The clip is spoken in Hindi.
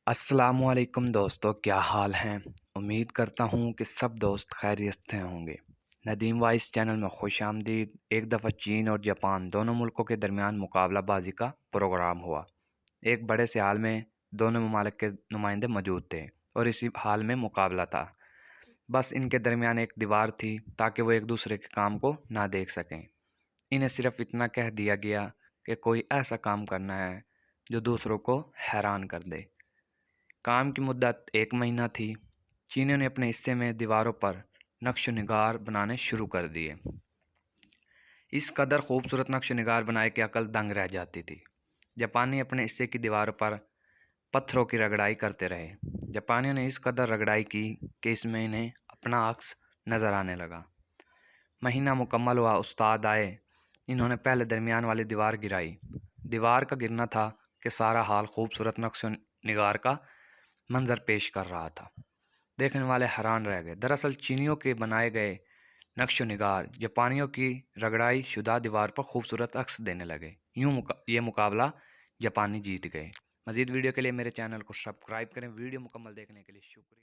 अस्सलामुअलैकुम दोस्तों, क्या हाल हैं। उम्मीद करता हूँ कि सब दोस्त खैरियत से होंगे। नदीम वाइस चैनल में खुश आमदीद। एक दफ़ा चीन और जापान दोनों मुल्कों के दरमियान मुकाबलाबाजी का प्रोग्राम हुआ। एक बड़े से हाल में दोनों ममालिक के नुमाइंदे मौजूद थे और इसी हाल में मुकाबला था। बस इनके दरमियान एक दीवार थी ताकि वो एक दूसरे के काम को ना देख सकें। इन्हें सिर्फ इतना कह दिया गया कि कोई ऐसा काम करना है जो दूसरों को हैरान कर दे। काम की मुद्दत 1 महीना थी। चीनियों ने अपने हिस्से में दीवारों पर नक्श निगार बनाने शुरू कर दिए। इस कदर खूबसूरत नक्श निगार बनाए कि अकल दंग रह जाती थी। जापानी अपने हिस्से की दीवारों पर पत्थरों की रगड़ाई करते रहे। जापानियों ने इस कदर रगड़ाई की कि इसमें इन्हें अपना अक्स नज़र आने लगा। महीना मुकम्मल हुआ, उस्ताद आए। इन्होंने पहले दरमियान वाली दीवार गिराई। दीवार का गिरना था कि सारा हाल खूबसूरत नक्श निगार का मंजर पेश कर रहा था। देखने वाले हैरान रह गए। दरअसल चीनियों के बनाए गए नक्श निगार जापानियों की रगड़ाई शुदा दीवार पर खूबसूरत अक्स देने लगे। ये मुकाबला जापानी जीत गए। मज़ीद वीडियो के लिए मेरे चैनल को सब्सक्राइब करें। वीडियो मुकम्मल देखने के लिए शुक्रिया।